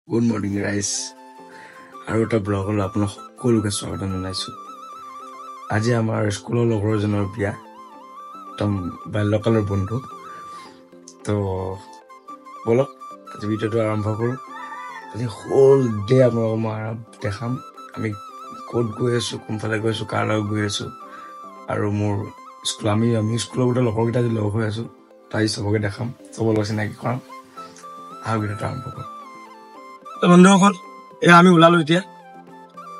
Good morning, guys. আৰু এটা ব্লগলৈ আপোনাক সকলোকে স্বাগতম জনাইছোঁ। আজি আমাৰ স্কুলৰ লগৰ এজনৰ বিয়া, একদম বাল্যকালৰ বন্ধু। তো বলক আজি ভিডিঅ'টো আৰম্ভ কৰোঁ। আজি হোল ডে আপোনালোকক মই দেখাম আমি ক'ত গৈ আছোঁ, কোনফালে গৈ আছোঁ, কাৰ লগত গৈ আছোঁ, আৰু মোৰ আমি স্কুলৰ গোটেই লগৰকেইটা আজি লগ হৈ আছোঁ। তাই চবকে দেখাম, চবৰ লগত চিনাকি কৰাম। আৰু ভিডিঅ'টো আৰম্ভ কৰোঁ। বন্ধুসকল, এয়া আমি ওলালো।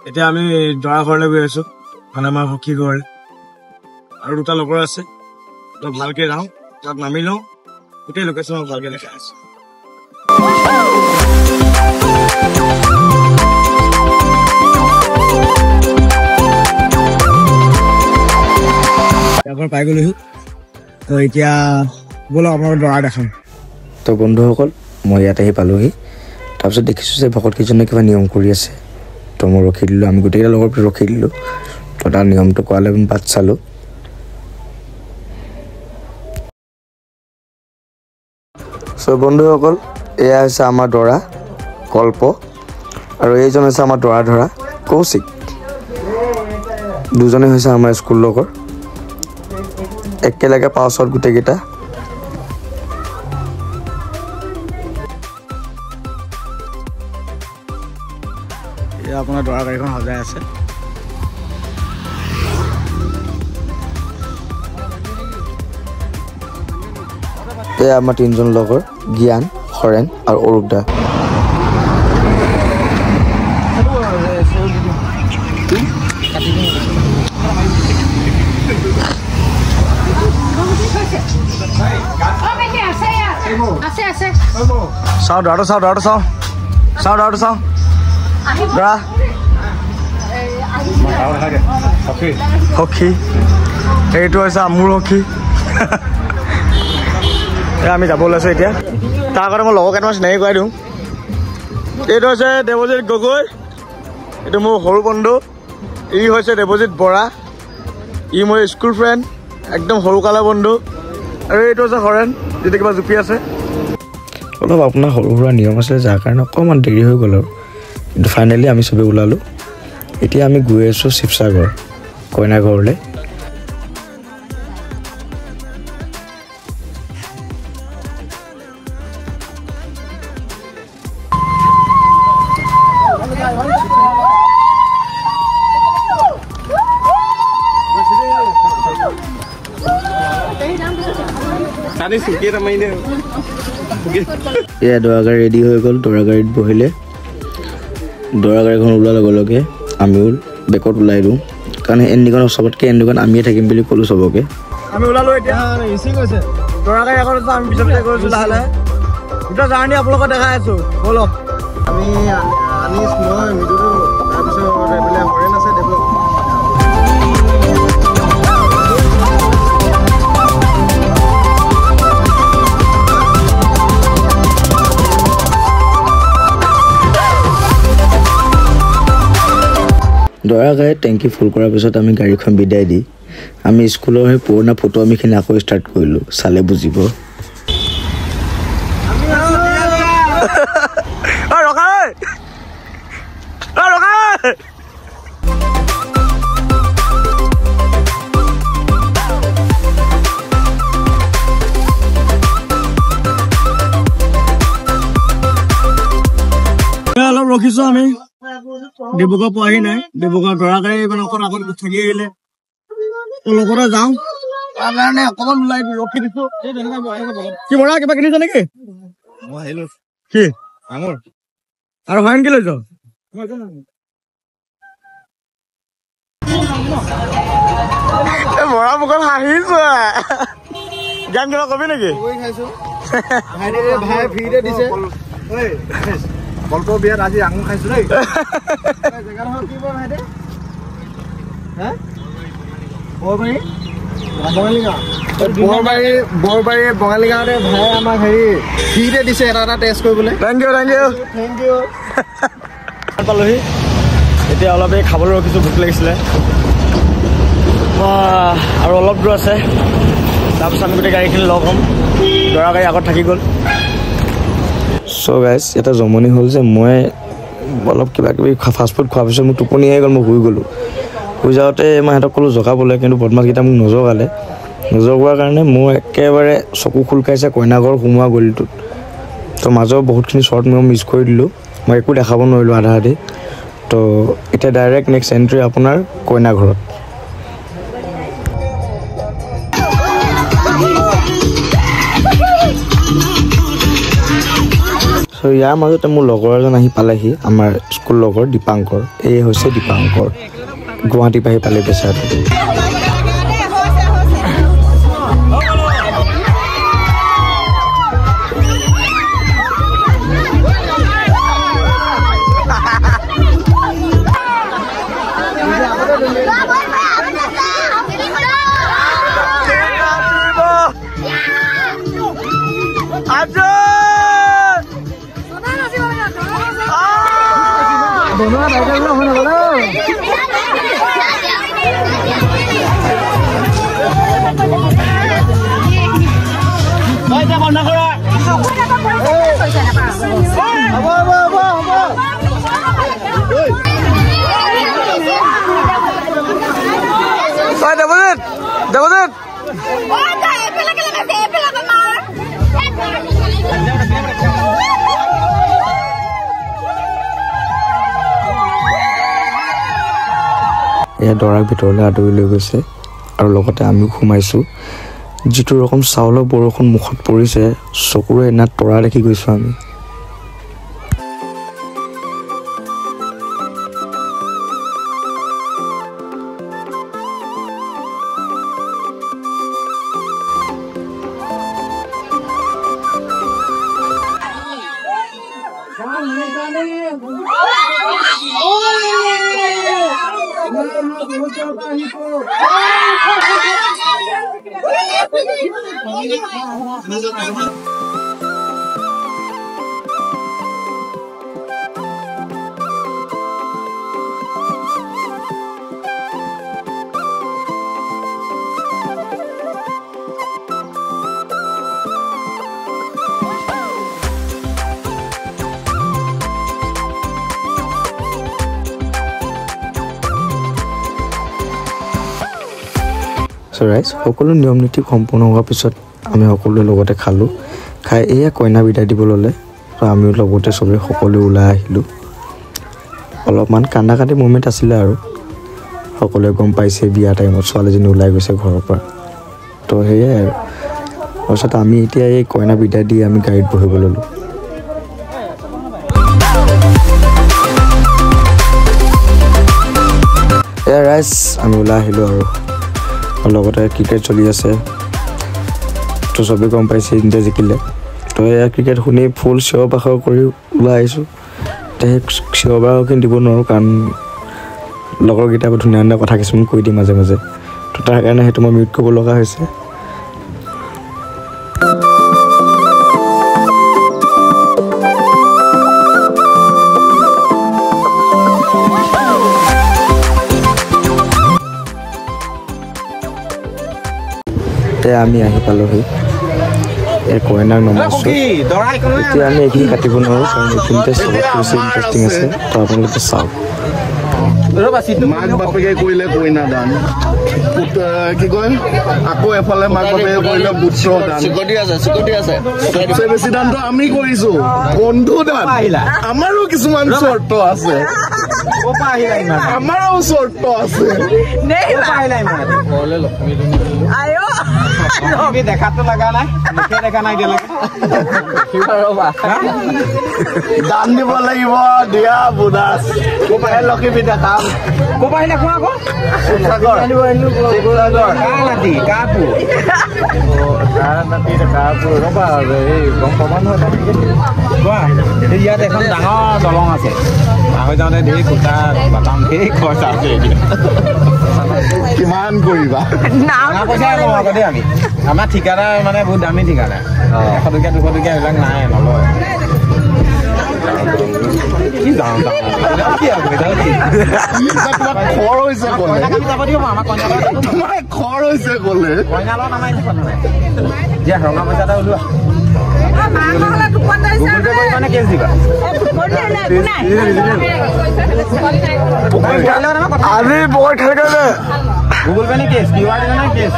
এতিয়া আমি দৰা ঘৰলৈ গৈ আছো, মানে আমাৰ সখী ঘৰলৈ। আৰু দুটা লগৰ আছে, তো ভালকে যাওঁ, তাত নামি লওঁ, গোটেই লোকেশ্যন ভালকে দেখাই আছো। পাই গলোহি, তো এতিয়া বলক আপোনালোকৰ দৰা দেখাম। তো বন্ধুসকল, মই ইয়াত আহি পালোহি। তাৰপিছত দেখিছোঁ যে ভকতকেইজনে কিবা নিয়ম কৰি আছে, তো মই ৰখি দিলোঁ। আমি গোটেইকেইটা লগৰ ৰখি দিলোঁ, তো তাৰ নিয়মটো কোৱালে আমি বাট চালোঁ। চ' বন্ধুসকল, এয়া হৈছে আমাৰ দৰা কল্প, আৰু এইজন হৈছে আমাৰ দৰা ধৰা কৌশিক। দুজনে হৈছে আমাৰ স্কুল লগৰ, একেলগে পাছত গোটেইকেইটা। এয়া আপোনাৰ দৰা গাড়ীখন সজাই আছে। এয়া আমাৰ তিনিজন লগৰ, জ্ঞান, হৰেণ আৰু অৰূপ দা। চাওঁ দৰাটো চাওঁ, দৰা সখী, এইটো হৈছে মোৰ সখী। আমি যাব ওলাইছো এতিয়া। তাৰ কাৰণে মই লগৰ কেইটামান চিনাকি কৰাই দিওঁ। এইটো হৈছে দেৱজিৎ গগৈ, এইটো মোৰ সৰু বন্ধু। ই হৈছে দেৱজিৎ বৰা, ই মোৰ স্কুল ফ্ৰেণ্ড, একদম সৰুকালৰ বন্ধু। আৰু এইটো হৈছে হৰেণ, যিটো কিবা জুপি আছে। অলপ আপোনাৰ সৰু সুৰা নিয়ম আছে, যাৰ কাৰণে অকণমান দেৰি হৈ গ'ল আৰু, কিন্তু ফাইনেলি আমি চবেই ওলালোঁ। এতিয়া আমি গৈ আছোঁ শিৱসাগৰ কইনা ঘৰলৈ। এয়া দৰা গাড়ী ৰেডি হৈ গ'ল, দৰা গাড়ীত বহিলে। দৰা গাড়ীখন ওলোৱাৰ লগে লগে আমিও বেকত ওলাই দিওঁ, কাৰণ এণ্ডিখন চবতকৈ এণ্ডিখন আমিয়ে থাকিম বুলি ক'লোঁ চবকে। আমি ওলালোঁ এতিয়া, দৰা গাড়ী এখন আমি পিছতে গৈছোঁ লাহে লাহে। গোটেই জাৰ্ণি আপোনালোকক দেখাই আছোঁ, বলক। আমি আনিছ, মই, মৃদুল, তাৰপিছত এইফালে হৰেণ আছে, ডেভেলপ। দৰা গাড়ীত টেংকি ফুল কৰাৰ পিছত আমি গাড়ীখন বিদায় দি আমি স্কুলৰ সেই পুৰণা ফটো আমিখিনি আকৌ ষ্টাৰ্ট কৰিলোঁ। চালে বুজিব। অলপ ৰখিছোঁ আমি, ডিব্ৰুগড় পোৱাহি নাই। ডিব্ৰুগড় দৰা গাড়ী মানে অকণ আগত থাকি আহিলে, লগতে যাওঁ, তাৰ কাৰণে অকণমান ওলাই ৰখি দিছোঁ। কি বৰা, কিবা কিনিছ নেকি? কি আঙুৰ আৰু হৰেণ কি লৈছ? বৰা মুখত হাঁহিছো। গান কিবা কবি নেকি? ভাই ফ্ৰীতে দিছে। কল্পৰ বিয়াত আজি আঙুৰ খাইছো দেই। জেগাডোখৰ কি বাৰু ভাইদে? বৰবাৰী বঙালী গাঁৱতে ভাই আমাক হেৰি ফ্ৰীতে দিছে এটা টেষ্ট কৰিবলৈ। Thank you. পালোহি এতিয়া, অলপ এই খাবলৈ ৰখিছোঁ, ভোক লাগিছিলে। আৰু অলপ দূৰ আছে, তাৰপিছত আমি গোটেই গাড়ীখিনি লগ হ'ম। দৰা গাড়ী আগত থাকি গ'ল। সো গাইজ এটা জমনি হ'ল যে মই অলপ কিবা কিবি ফাষ্ট ফুড খোৱাৰ পিছত মোৰ টোপনি আহি গ'ল মই শুই গ'লোঁ শুই যাওঁতে মই সিহঁতক ক'লোঁ জগাবলৈ কিন্তু বদমাছকেইটা মোক নজগালে নজগোৱাৰ কাৰণে মোৰ একেবাৰে চকু খোল খাইছে কইনাঘৰ সোমোৱা গলিটোত তো মাজৰ বহুতখিনি শ্বৰ্ট মই মিছ কৰি দিলোঁ মই একো দেখাব নোৱাৰিলোঁ আধা আধি তো এতিয়া ডাইৰেক্ট নেক্সট এণ্ট্ৰি আপোনাৰ কইনাঘৰত চ' ইয়াৰ মাজতে মোৰ লগৰ এজন আহি পালেহি আমাৰ স্কুল লগৰ দীপাংকৰ এই হৈছে দীপাংকৰ গুৱাহাটীৰ পৰা আহি পালে বেচাৰটো এয়া দৰাক ভিতৰলৈ আদৰি লৈ গৈছে আৰু লগতে আমিও সোমাইছোঁ যিটো ৰকম চাউলৰ বৰষুণ মুখত পৰিছে চকুৰে এনাত তৰা দেখি গৈছোঁ আমি ৰাইজ সকলো নিয়ম নীতি সম্পূৰ্ণ হোৱাৰ পিছত আমি সকলোৱে লগতে খালোঁ খাই এয়া কইনা বিদায় দিব ল'লে তো আমিও লগতে চবেই সকলোৱে ওলাই আহিলোঁ অলপমান কান্দা কাটি মুভমেণ্ট আছিলে আৰু সকলোৱে গম পাইছে বিয়া টাইমত ছোৱালীজনী ওলাই গৈছে ঘৰৰ পৰা তো সেয়াই আৰু তাৰপিছত আমি এতিয়া এই কইনা বিদায় দি আমি গাড়ীত বহিব ল'লোঁ এয়া ৰাইজ আমি ওলাই আহিলোঁ আৰু লগতে ক্ৰিকেট চলি আছে তো চবেই গম পাইছে ইণ্ডিয়া জিকিলে তো এয়া ক্ৰিকেট শুনি ফুল চিঞৰ বাখৰ কৰি ওলাই আহিছোঁ এতিয়া চিঞৰ বাখৰখিনি দিব নোৱাৰোঁ কাৰণ লগৰকেইটা ধুনীয়া ধুনীয়া কথা কিছুমান কৈ দিম মাজে মাজে তো তাৰ কাৰণে সেইটো মই মিউট কৰিব লগা হৈছে আমি আহি পালোহি এই কইনাক নমাইছোঁ এতিয়া আমি এইখিনি কাটিব নোৱাৰোঁ কাৰণ এইখিনিতে চবত বেছি ইণ্টাৰেষ্টিং আছে তো আপোনালোকে চাওক মাক বাপেকে কৰিলে কইনা দান কি কয় আকৌ এফালে মাক বাপেকে কৰিলে পুত্ৰ দান চবচে বেছি দানটো আমি কৰিছোঁ বন্ধু দান আমাৰো কিছুমান চৰ্ত আছে আমাৰো চৰ্ত আছে দেখাতো লগা নাই দেখা নাই দান দিব লাগিব দিয়া বোনাছ লক্ষ্মী দেখাম ক'ৰ আহিলে কোৱা আকৌ ৰ'বা এই গম পাবা নহয় কোৱা ইয়াত এখন ডাঙৰ দলং আছে হৈ যাওঁতে ধেৰ কুটা বাটাম ধেৰ খৰচা আছে কিমান কৰিবা পইচাই লওঁ আকৌ দেই আমি আমাৰ ঠিকাদাৰ মানে বহুত দামী ঠিকাদাৰ 100 টকীয়া 200 টকীয়া এইবিলাক নাই নলয় কি দাম খৰ হৈছে খৰ হৈছে ক'লে দিয়া ৰঙা পইচা এটা ওলোৱা গুগল পে কৰিবা নে কেছ দিবা আজি বৰ খেলকে যে গুগল পে নে কেছ কিউ আৰ দিবা নে কেছ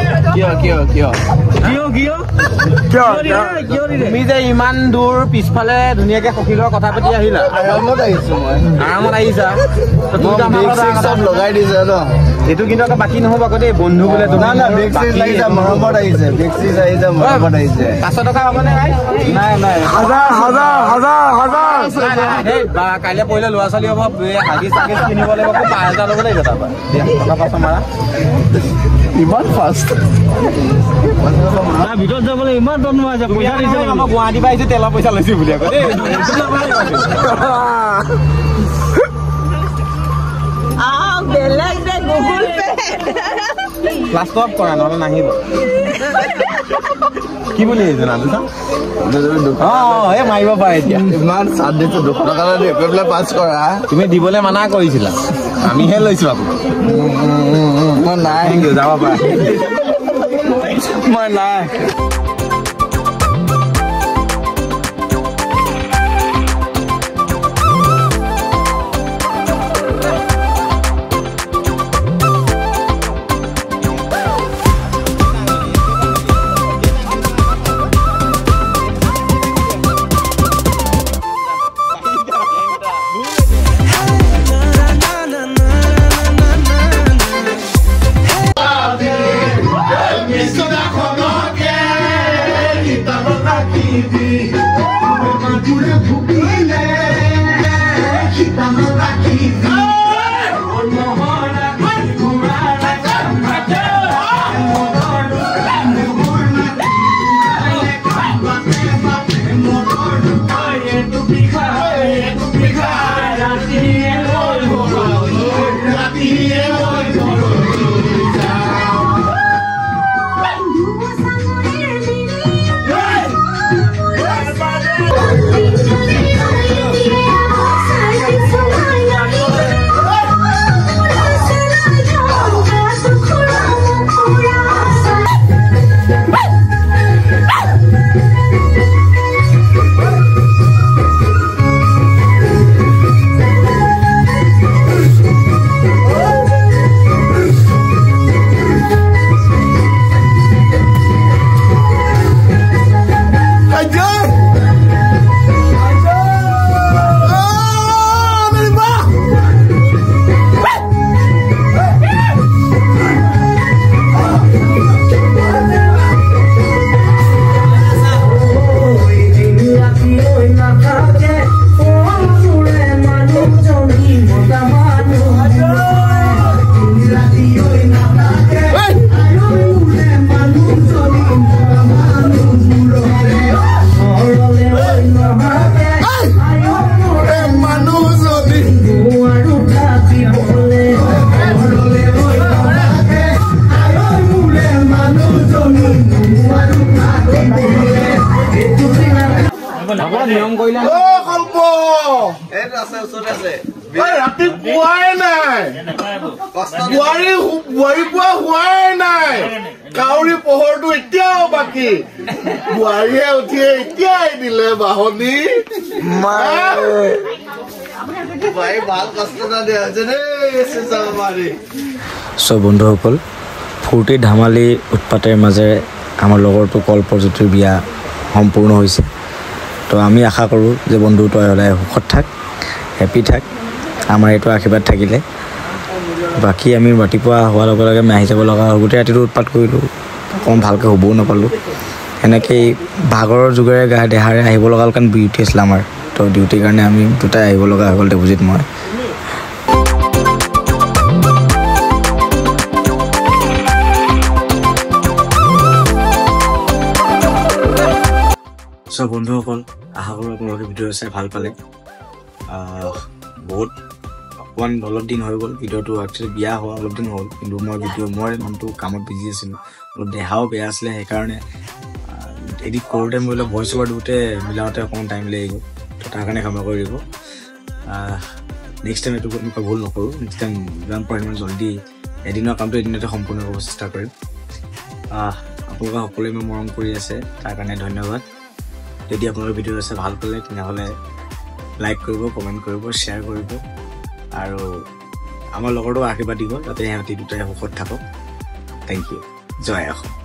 তুমি যে ইমান দূৰ পিছফালে ধুনীয়াকে সখী লগত কথা পাতি আহিলা আৰামত আহিছো মই আৰামত আহিছা লগাই দিছে ন এইটো কিন্তু আকৌ বাকী নহ'ব আকৌ দেই বন্ধু বোলে মৰমত আহিছে 500 টকা হ'বনে নাই কাইলৈ পৰিলে ল'ৰা ছোৱালী হ'ব হাগিছ চাগিছ কিনিব লাগিব 5,000 ল'ব লাগিব তাৰপৰা টকা 500 মাৰা ইমান ফাষ্ট ভিতৰত যাবলৈ ইমান দম নোৱাৰিছে পইচা দিছে মই গুৱাহাটী পৰা আহিছো তেলৰ পইচা লৈছো বুলি আকৌ দেই ক্লাছ টপ কৰা নহ'লে নাহিব কি বুলি আহিছে নামটো মাৰিব পাৰে এতিয়া ইমান চাট দিছো 200 টকা পেলাই পাছ কৰা তুমি দিবলৈ মানা কৰিছিলা আমিহে লৈছো আপোনাক মই নাই যাব পাৰা মই নাই নিয়ম কৰিলে ৰাতি পোৱাই নাই বোৱাৰী পোৱা হোৱাই নাই কাউৰী পোহৰটো এতিয়াও বাকী বোৱাৰীয়ে উঠিয়ে এতিয়াই দিলে বাহনী সব বন্ধুসকল ফূৰ্তি ধেমালি উৎপাতৰ মাজেৰে আমাৰ লগৰটো কল্পজ্যোতিৰ বিয়া সম্পূৰ্ণ হৈছে তো আমি আশা কৰোঁ যে বন্ধুটো সদায় সুখত থাক হেপী থাক আমাৰ এইটো আশীৰ্বাদ থাকিলে বাকী আমি ৰাতিপুৱা হোৱাৰ লগে লগে আমি আহি যাব লগা হ'ল গোটেই ৰাতিটো উৎপাত কৰিলোঁ অকণ ভালকৈ হ'বও নাপালোঁ সেনেকৈয়ে ভাগৰৰ যুগেৰে দেহাৰে আহিব লগা হ'ল কাৰণ ডিউটি আছিলে আমাৰ তো ডিউটিৰ কাৰণে আমি দুটাই আহিব লগা হৈ গ'ল দেৱজিত মই সব বন্ধুসকল আশা কৰোঁ আপোনালোকে ভিডিঅ' চাই ভাল পালে বহুত অকণমান অলপ দিন হৈ গ'ল ভিডিঅ'টো একচুৱেলি বিয়া হোৱা অলপ দিন হ'ল কিন্তু মই মনটো কামত বিজি আছিলোঁ অলপ দেহাও বেয়া আছিলে সেইকাৰণে এডিট কৰোঁতে মই অলপ ভইচ অভাৰ দিওঁতে মিলাওঁতে অকণমান টাইম লাগি গ'ল তো তাৰ কাৰণে ক্ষমা কৰি দিব নেক্সট টাইম এইটো এনেকুৱা ভুল নকৰোঁ নেক্সট টাইম যিমান পাৰে সিমান জল্দি এদিনৰ কামটো এদিনতে সম্পূৰ্ণ কৰিব চেষ্টা কৰিম আপোনালোকে সকলোৱে মই মৰম কৰি আছে তাৰ কাৰণে ধন্যবাদ যদি আপোনালোকৰ ভিডিঅ' আছে ভাল পালে তেনেহ'লে লাইক কৰিব, কমেণ্ট কৰিব, শ্বেয়াৰ কৰিব আৰু আমাৰ লগৰটোক আশীৰ্বাদ দিব যাতে সিহঁতি দুটাই সুখত থাকক। Thank you. জয় অসম।